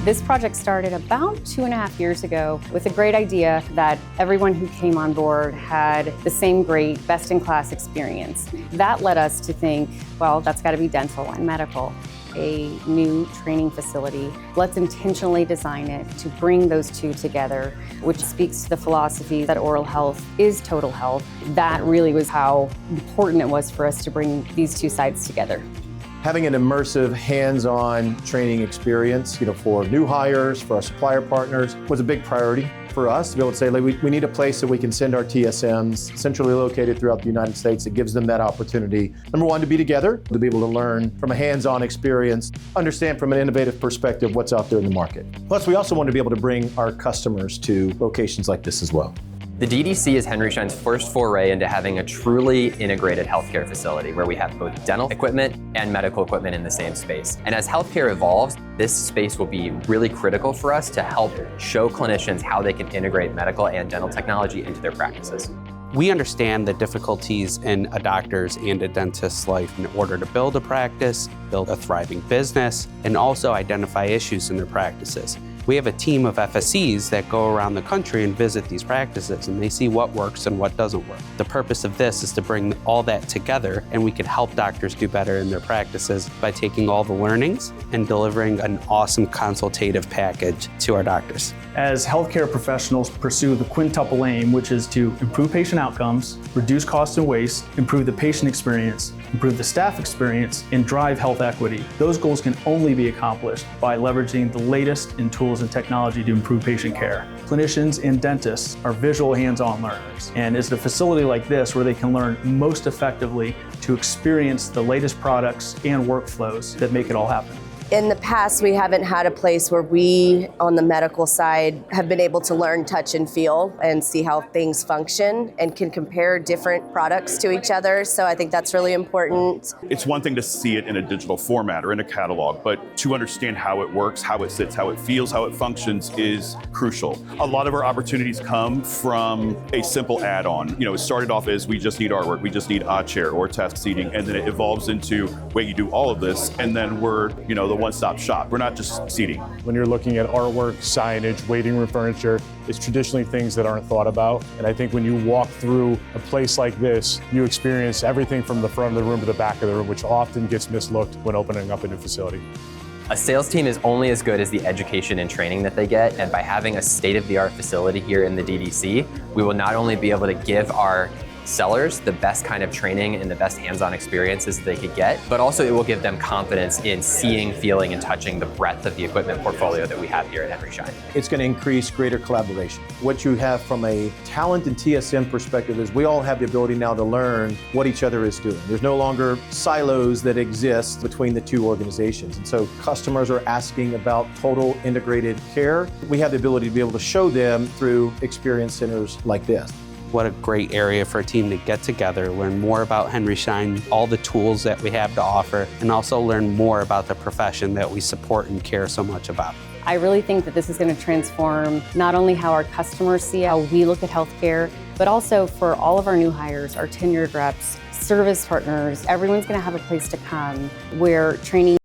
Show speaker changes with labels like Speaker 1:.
Speaker 1: This project started about 2.5 years ago with a great idea that everyone who came on board had the same great best-in-class experience. That led us to think, well, that's got to be dental and medical. A new training facility. Let's intentionally design it to bring those two together, which speaks to the philosophy that oral health is total health. That really was how important it was for us to bring these two sides together.
Speaker 2: Having an immersive, hands-on training experience, for new hires, for our supplier partners, was a big priority for us to be able to say, we need a place that we can send our TSMs, centrally located throughout the United States, that gives them that opportunity. Number one, to be together, to be able to learn from a hands-on experience, understand from an innovative perspective what's out there in the market. Plus, we also want to be able to bring our customers to locations like this as well.
Speaker 3: The DDC is Henry Schein's first foray into having a truly integrated healthcare facility where we have both dental equipment and medical equipment in the same space. And as healthcare evolves, this space will be really critical for us to help show clinicians how they can integrate medical and dental technology into their practices.
Speaker 4: We understand the difficulties in a doctor's and a dentist's life in order to build a practice, build a thriving business, and also identify issues in their practices. We have a team of FSCs that go around the country and visit these practices, and they see what works and what doesn't work. The purpose of this is to bring all that together, and we can help doctors do better in their practices by taking all the learnings and delivering an awesome consultative package to our doctors.
Speaker 5: As healthcare professionals pursue the quintuple aim, which is to improve patient outcomes, reduce cost and waste, improve the patient experience, improve the staff experience, and drive health equity, those goals can only be accomplished by leveraging the latest in tools and technology to improve patient care. Clinicians and dentists are visual hands-on learners, and it's a facility like this where they can learn most effectively to experience the latest products and workflows that make it all happen.
Speaker 6: In the past, we haven't had a place where we, on the medical side, have been able to learn, touch, and feel and see how things function and can compare different products to each other. So I think that's really important.
Speaker 7: It's one thing to see it in a digital format or in a catalog, but to understand how it works, how it sits, how it feels, how it functions is crucial. A lot of our opportunities come from a simple add-on. It started off as we just need artwork, we just need a chair or task seating, and then it evolves into, wait, you do all of this, and then we're, the one-stop shop. We're not just seating.
Speaker 8: When you're looking at artwork, signage, waiting room furniture, it's traditionally things that aren't thought about. And I think when you walk through a place like this, you experience everything from the front of the room to the back of the room, which often gets mislooked when opening up a new facility.
Speaker 3: A sales team is only as good as the education and training that they get, and by having a state-of-the-art facility here in the DDC, we will not only be able to give our sellers the best kind of training and the best hands-on experiences that they could get, but also it will give them confidence in seeing, feeling, and touching the breadth of the equipment portfolio that we have here at Henry Schein.
Speaker 2: It's going to increase greater collaboration. What you have from a talent and TSM perspective is we all have the ability now to learn what each other is doing. There's no longer silos that exist between the two organizations. And so customers are asking about total integrated care. We have the ability to be able to show them through experience centers like this.
Speaker 4: What a great area for a team to get together, learn more about Henry Schein, all the tools that we have to offer, and also learn more about the profession that we support and care so much about.
Speaker 1: I really think that this is going to transform not only how our customers see how we look at healthcare, but also for all of our new hires, our tenured reps, service partners, everyone's going to have a place to come where training